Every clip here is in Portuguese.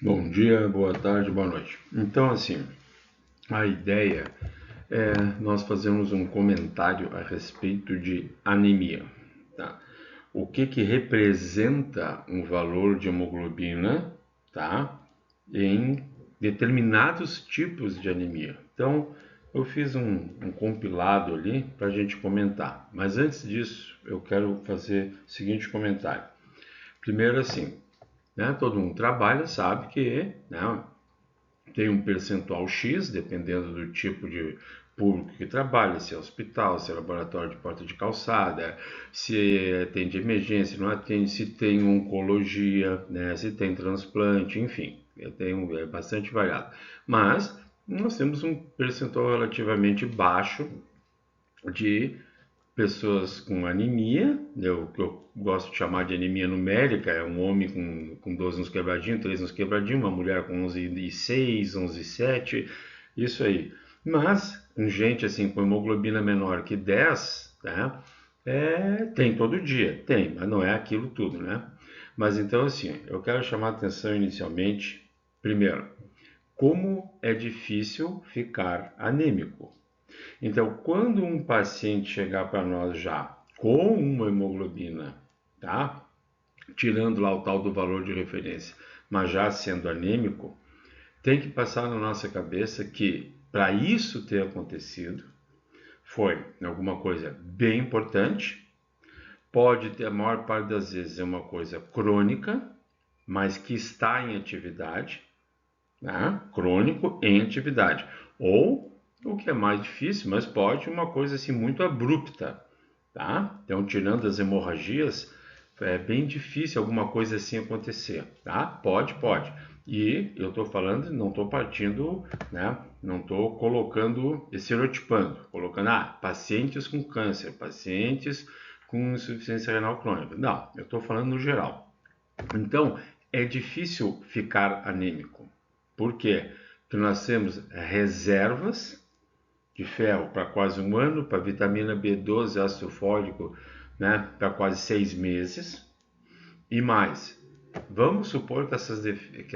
Bom dia, boa tarde, boa noite. Então, assim, a ideia é nós fazermos um comentário a respeito de anemia, tá? O que representa um valor de hemoglobina, tá? Em determinados tipos de anemia. Então, eu fiz um compilado ali para a gente comentar. Mas antes disso, eu quero fazer o seguinte comentário. Primeiro, assim, né, todo mundo trabalha, sabe que, né, tem um percentual X, dependendo do tipo de público que trabalha, se é hospital, se é laboratório de porta de calçada, se atende emergência, não atende, se tem oncologia, né, se tem transplante, enfim, é bastante variado. Mas nós temos um percentual relativamente baixo de pessoas com anemia, que eu gosto de chamar de anemia numérica, é um homem com 12 nos quebradinhos, 13 nos quebradinhos, uma mulher com 11,6, 11,7, isso aí. Mas, com gente assim, com hemoglobina menor que 10, né, tem todo dia, tem, mas não é aquilo tudo, né? Mas então, assim, eu quero chamar a atenção inicialmente, primeiro, como é difícil ficar anêmico. Então, quando um paciente chegar para nós já com uma hemoglobina, tá? Tirando lá o tal do valor de referência, mas já sendo anêmico, tem que passar na nossa cabeça que para isso ter acontecido foi alguma coisa bem importante, pode ter a maior parte das vezes é uma coisa crônica, mas que está em atividade, né? Crônico em atividade. Ou, o que é mais difícil, mas pode uma coisa assim muito abrupta, tá? Então, tirando as hemorragias, é bem difícil alguma coisa assim acontecer, tá? Pode. E eu estou falando, não estou partindo, né? Não estou colocando, estereotipando, colocando, pacientes com câncer, pacientes com insuficiência renal crônica. Não, eu estou falando no geral. Então, é difícil ficar anêmico. Por quê? Porque nós temos reservas de ferro para quase um ano, para vitamina B12, ácido fólico, né, para quase 6 meses. E mais, vamos supor que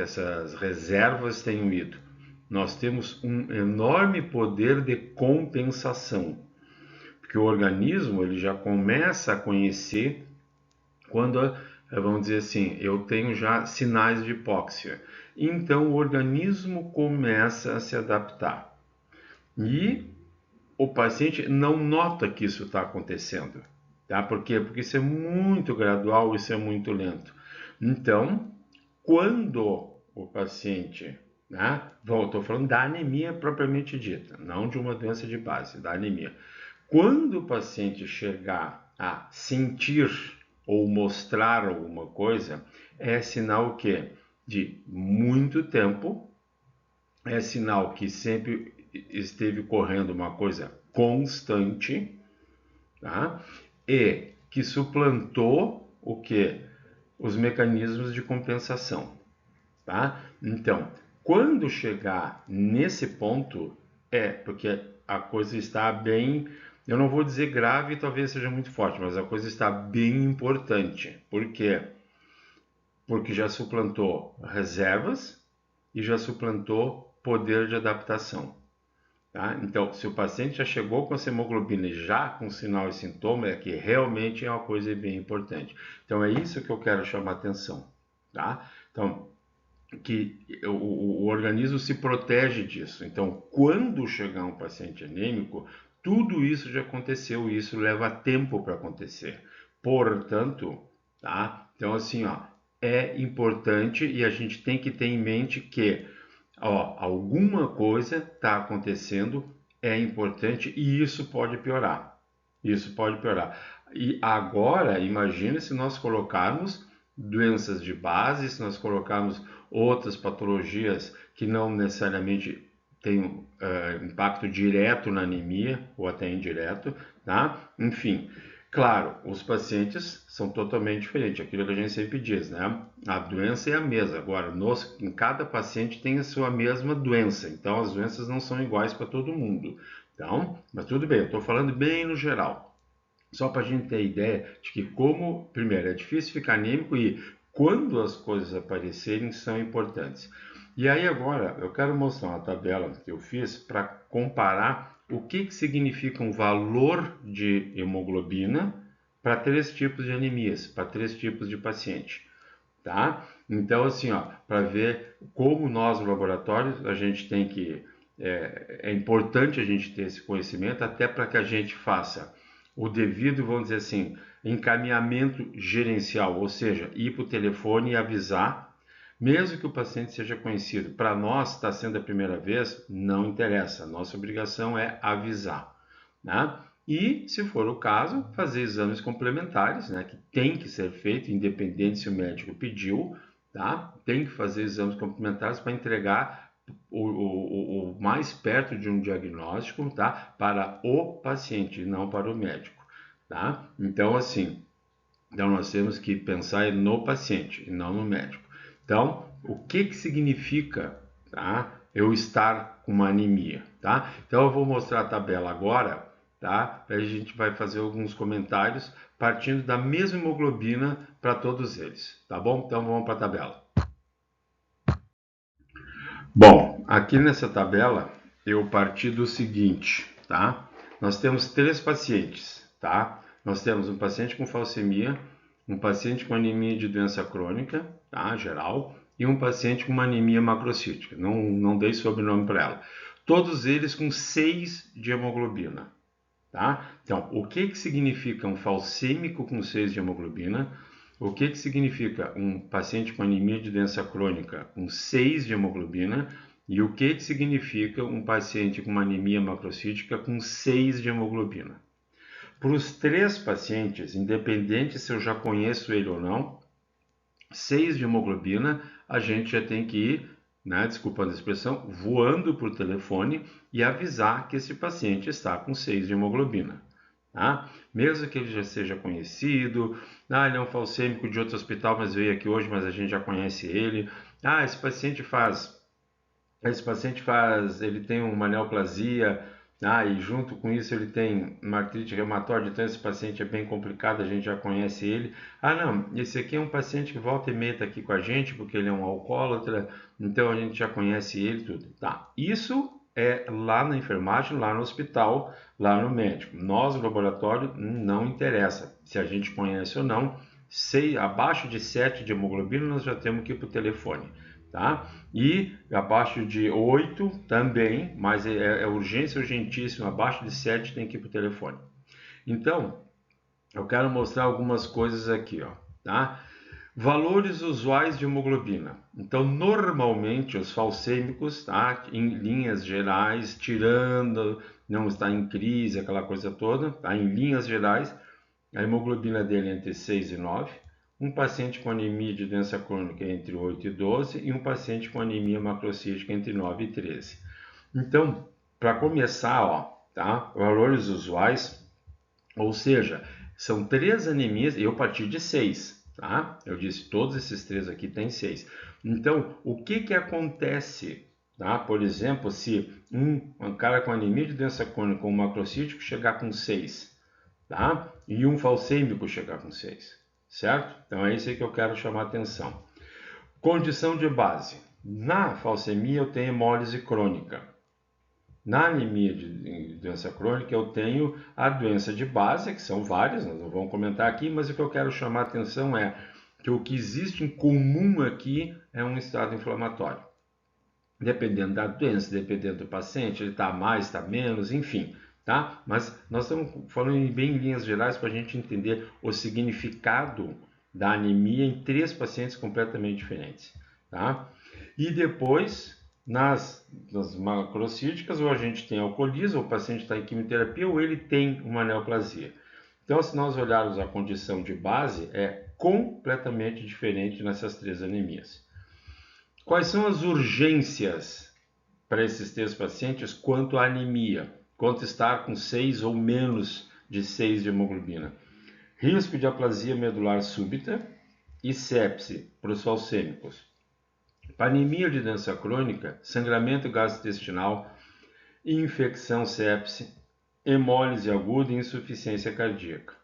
essas reservas tenham ido. Nós temos um enorme poder de compensação, porque o organismo ele já começa a conhecer quando, vamos dizer assim, eu tenho já sinais de hipóxia. Então o organismo começa a se adaptar. E o paciente não nota que isso está acontecendo. Tá? Por quê? Porque isso é muito gradual, isso é muito lento. Então, quando o paciente, né? Estou falando da anemia propriamente dita, não de uma doença de base, da anemia. Quando o paciente chegar a sentir ou mostrar alguma coisa, é sinal que de muito tempo, é sinal que sempre esteve correndo uma coisa constante, tá? E que suplantou o que? Os mecanismos de compensação, tá? Então, quando chegar nesse ponto, porque a coisa está bem, eu não vou dizer grave, talvez seja muito forte, mas a coisa está bem importante. Por quê? Porque já suplantou reservas e já suplantou poder de adaptação. Tá? Então, se o paciente já chegou com essa hemoglobina e já com sinal e sintoma, é que realmente é uma coisa bem importante. Então, é isso que eu quero chamar a atenção. Tá? Então, que o organismo se protege disso. Então, quando chegar um paciente anêmico, tudo isso já aconteceu e isso leva tempo para acontecer. Portanto, tá? Então, assim, ó, é importante e a gente tem que ter em mente que, ó, alguma coisa está acontecendo, é importante e isso pode piorar. Isso pode piorar. E agora, imagine se nós colocarmos doenças de base, se nós colocarmos outras patologias que não necessariamente têm impacto direto na anemia ou até indireto, tá? Enfim, claro, os pacientes são totalmente diferentes, aquilo que a gente sempre diz, né? A doença é a mesma, agora, em cada paciente tem a sua mesma doença, então as doenças não são iguais para todo mundo, então, mas tudo bem, eu estou falando bem no geral. Só para a gente ter ideia de que como, primeiro, é difícil ficar anêmico e quando as coisas aparecerem são importantes. E aí agora eu quero mostrar uma tabela que eu fiz para comparar o que significa um valor de hemoglobina para 3 tipos de anemias, para 3 tipos de paciente. Tá? Então, assim, ó, para ver como nós no laboratório a gente tem que é importante a gente ter esse conhecimento até para que a gente faça o devido, vamos dizer assim, encaminhamento gerencial, ou seja, ir para o telefone e avisar, mesmo que o paciente seja conhecido. Para nós, está sendo a primeira vez, não interessa. Nossa obrigação é avisar, né? E, se for o caso, fazer exames complementares, né, que tem que ser feito, independente se o médico pediu, tá? Tem que fazer exames complementares para entregar o mais perto de um diagnóstico, tá? Para o paciente, não para o médico, tá? Então, assim, então nós temos que pensar no paciente e não no médico. Então, o que significa, tá? Eu estar com uma anemia, tá? Então eu vou mostrar a tabela agora, tá? A gente vai fazer alguns comentários partindo da mesma hemoglobina para todos eles, tá bom? Então vamos para a tabela. Bom, aqui nessa tabela eu parti do seguinte, tá? Nós temos 3 pacientes, tá? Nós temos um paciente com falcemia, um paciente com anemia de doença crônica, tá? Geral, e um paciente com uma anemia macrocítica. Não dei sobrenome para ela. Todos eles com 6 de hemoglobina, tá? Então, o que significa um falcêmico com 6 de hemoglobina? O que significa um paciente com anemia de doença crônica com 6 de hemoglobina? E o que significa um paciente com uma anemia macrocítica com 6 de hemoglobina? Para os 3 pacientes, independente se eu já conheço ele ou não, 6 de hemoglobina, a gente já tem que ir, né, desculpando a expressão, voando por telefone e avisar que esse paciente está com 6 de hemoglobina. Tá? Mesmo que ele já seja conhecido, ele é um falcêmico de outro hospital, mas veio aqui hoje, mas a gente já conhece ele. Ele tem uma neoplasia, e junto com isso ele tem uma artrite reumatoide, então esse paciente é bem complicado, a gente já conhece ele. Não, esse aqui é um paciente que volta e meia está aqui com a gente, porque ele é um alcoólatra, então a gente já conhece ele, tudo. Tá, isso é lá na enfermagem, lá no hospital, lá no médico. Nós, no laboratório, não interessa se a gente conhece ou não. Abaixo de 7 de hemoglobina, nós já temos que ir para o telefone. Tá? E abaixo de 8 também, mas é urgência urgentíssima, abaixo de 7 tem que ir para o telefone. Então, eu quero mostrar algumas coisas aqui, ó, tá? Valores usuais de hemoglobina. Então, normalmente, os falcêmicos, tá? Em linhas gerais, tirando, não está em crise, aquela coisa toda, tá? Em linhas gerais, a hemoglobina dele é entre 6 e 9. Um paciente com anemia de doença crônica é entre 8 e 12 e um paciente com anemia macrocítica entre 9 e 13. Então, para começar, ó, tá? Valores usuais, ou seja, são 3 anemias, eu parti de 6, tá? Eu disse, todos esses 3 aqui têm 6. Então, o que acontece, tá? Por exemplo, se um cara com anemia de doença crônica ou macrocítico chegar com 6, tá? E um falcêmico chegar com 6, certo? Então é isso aí que eu quero chamar a atenção. Condição de base. Na falcemia eu tenho hemólise crônica. Na anemia de doença crônica eu tenho a doença de base, que são várias, nós não vamos comentar aqui, mas o que eu quero chamar a atenção é que o que existe em comum aqui é um estado inflamatório. Dependendo da doença, dependendo do paciente, ele está mais, está menos, enfim. Tá? Mas nós estamos falando bem em linhas gerais para a gente entender o significado da anemia em 3 pacientes completamente diferentes. Tá? E depois, nas macrocíticas, ou a gente tem alcoolismo, o paciente está em quimioterapia, ou ele tem uma neoplasia. Então, se nós olharmos a condição de base, é completamente diferente nessas 3 anemias. Quais são as urgências para esses 3 pacientes quanto à anemia? Quanto estar com 6 ou menos de 6 de hemoglobina? Risco de aplasia medular súbita e sepse para os falcêmicos. Para anemia de doença crônica, sangramento gastrointestinal, infecção sepse, hemólise aguda e insuficiência cardíaca.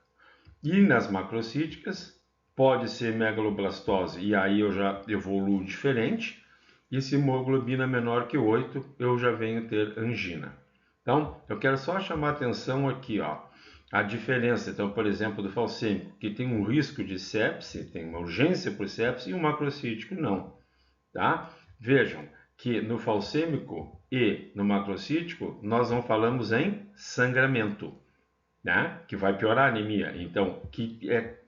E nas macrocíticas, pode ser megaloblastose, e aí eu já evoluo diferente. E se hemoglobina menor que 8, eu já venho ter angina. Então, eu quero só chamar a atenção aqui, ó, a diferença, então, por exemplo, do falcêmico, que tem um risco de sepse, tem uma urgência por sepse, e o macrocítico não, tá? Vejam que no falcêmico e no macrocítico, nós não falamos em sangramento, né? Que vai piorar a anemia. Então,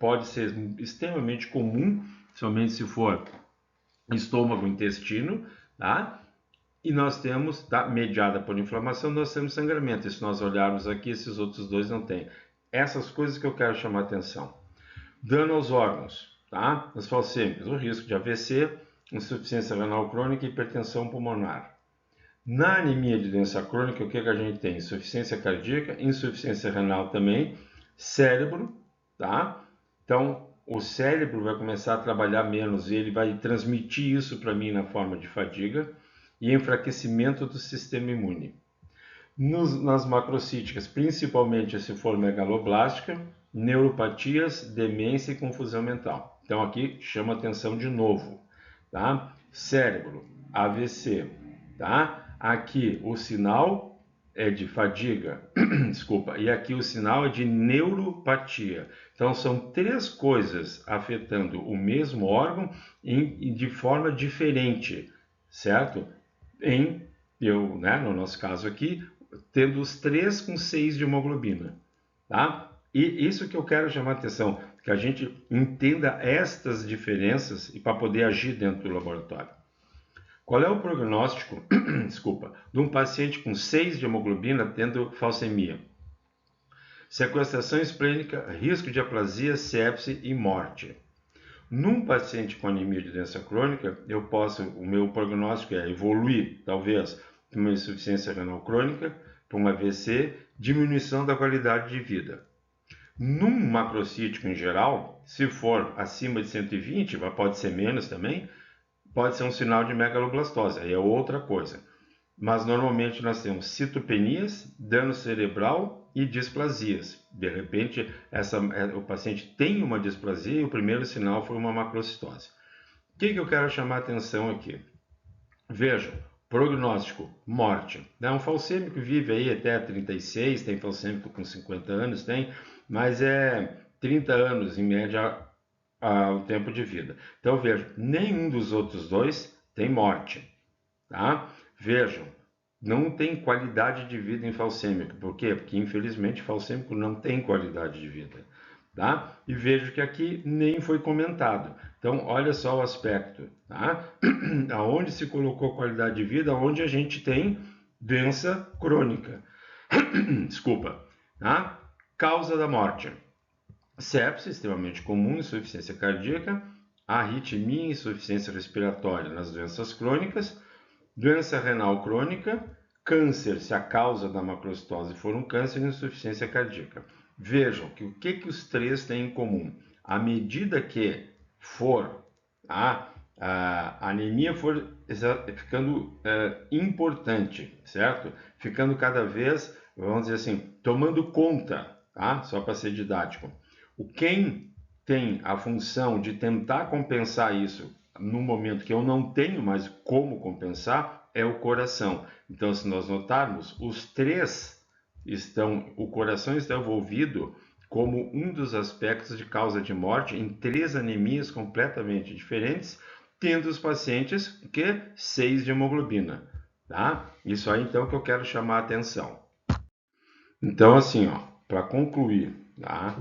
pode ser extremamente comum, somente se for estômago, intestino, tá? E nós temos, tá, mediada por inflamação, nós temos sangramento. E se nós olharmos aqui, esses outros dois não têm. Essas coisas que eu quero chamar a atenção. Dano aos órgãos, tá? Nos falcêmicos, o risco de AVC, insuficiência renal crônica e hipertensão pulmonar. Na anemia de doença crônica, o que a gente tem? Insuficiência cardíaca, insuficiência renal também, cérebro, tá? Então, o cérebro vai começar a trabalhar menos e ele vai transmitir isso para mim na forma de fadiga e enfraquecimento do sistema imune. Nas macrocíticas, principalmente se for megaloblástica, neuropatias, demência e confusão mental. Então aqui chama atenção de novo, tá? Cérebro, AVC, tá? Aqui o sinal é de fadiga, desculpa, e aqui o sinal é de neuropatia. Então são três coisas afetando o mesmo órgão de forma diferente, certo? No nosso caso aqui, tendo os 3 com 6 de hemoglobina, tá? E isso que eu quero chamar a atenção, que a gente entenda estas diferenças e para poder agir dentro do laboratório. Qual é o prognóstico, desculpa, de um paciente com 6 de hemoglobina tendo falcemia? Sequestração esplênica, risco de aplasia, sepse e morte. Num paciente com anemia de doença crônica, o meu prognóstico é evoluir, talvez, para uma insuficiência renal crônica, para um AVC, diminuição da qualidade de vida. Num macrocítico em geral, se for acima de 120, pode ser menos também, pode ser um sinal de megaloblastose, aí é outra coisa. Mas normalmente nós temos citopenias, dano cerebral e displasias. De repente, o paciente tem uma displasia e o primeiro sinal foi uma macrocitose. O que eu quero chamar a atenção aqui? Vejam, prognóstico, morte. Um falcêmico vive aí até 36, tem falcêmico com 50 anos, mas é 30 anos em média o tempo de vida. Então vejam, nenhum dos outros dois tem morte, tá? Vejam, não tem qualidade de vida em falcêmico. Por quê? Porque infelizmente falcêmico não tem qualidade de vida, tá? E vejo que aqui nem foi comentado. Então, olha só o aspecto, tá? Aonde se colocou qualidade de vida, onde a gente tem doença crônica. Desculpa, tá? Causa da morte. Sepse, extremamente comum, insuficiência cardíaca, arritmia e insuficiência respiratória nas doenças crônicas, doença renal crônica, câncer, se a causa da macrocitose for um câncer, e insuficiência cardíaca. Vejam que o que os três têm em comum? À medida que for a anemia for ficando importante, certo? Ficando cada vez, vamos dizer assim, tomando conta, tá? Só para ser didático. Quem tem a função de tentar compensar isso no momento que eu não tenho mais como compensar é o coração. Então, se nós notarmos, os três o coração está envolvido como um dos aspectos de causa de morte em 3 anemias completamente diferentes, tendo os pacientes que 6 de hemoglobina, tá? Isso aí então que eu quero chamar a atenção. Então, assim, ó, para concluir, tá?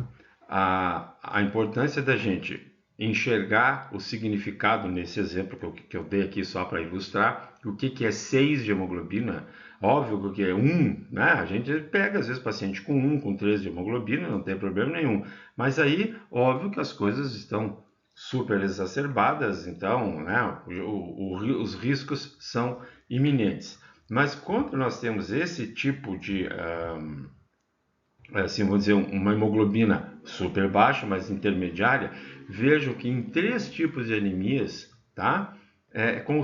A importância da gente enxergar o significado nesse exemplo que eu dei aqui só para ilustrar, o que é 6 de hemoglobina, óbvio que é 1, né? A gente pega às vezes paciente com 1, com 3 de hemoglobina, não tem problema nenhum, mas aí, óbvio que as coisas estão super exacerbadas, então, né, os riscos são iminentes. Mas quando nós temos esse tipo de assim, vamos dizer, uma hemoglobina super baixa, mas intermediária, vejo que em 3 tipos de anemias, tá?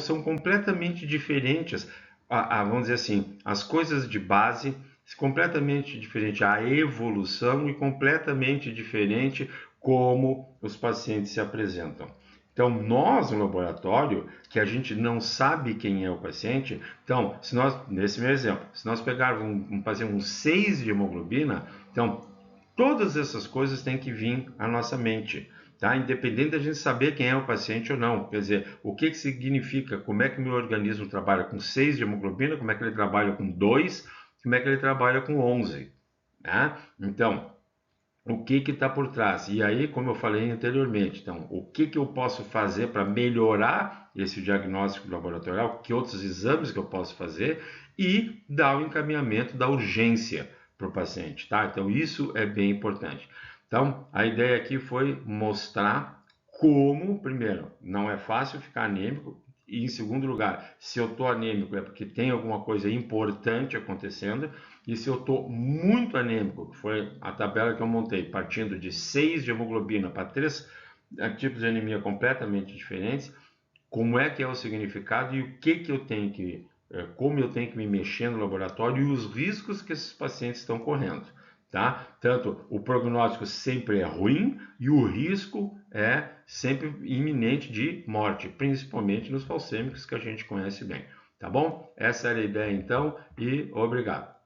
São completamente diferentes, vamos dizer assim, as coisas de base, completamente diferente, a evolução e completamente diferente como os pacientes se apresentam. Então, nós no laboratório, que a gente não sabe quem é o paciente, então, se nós, nesse meu exemplo, se nós pegarmos um paciente com 6 de hemoglobina, então, todas essas coisas têm que vir à nossa mente, tá? Independente da gente saber quem é o paciente ou não. Quer dizer, o que significa, como é que o meu organismo trabalha com 6 de hemoglobina, como é que ele trabalha com 2, como é que ele trabalha com 11, né? Então, o que está por trás? E aí, como eu falei anteriormente, então, o que eu posso fazer para melhorar esse diagnóstico laboratorial? Que outros exames que eu posso fazer? E dar o encaminhamento da urgência para o paciente, tá? Então, isso é bem importante. Então, a ideia aqui foi mostrar como, primeiro, não é fácil ficar anêmico, e em segundo lugar, se eu estou anêmico é porque tem alguma coisa importante acontecendo, e se eu estou muito anêmico, que foi a tabela que eu montei, partindo de 6 de hemoglobina para 3 tipos de anemia completamente diferentes, como é que é o significado e o que eu tenho que, como eu tenho que me mexer no laboratório e os riscos que esses pacientes estão correndo. Tá? Tanto o prognóstico sempre é ruim e o risco é sempre iminente de morte, principalmente nos falcêmicos que a gente conhece bem. Tá bom? Essa era a ideia então e obrigado.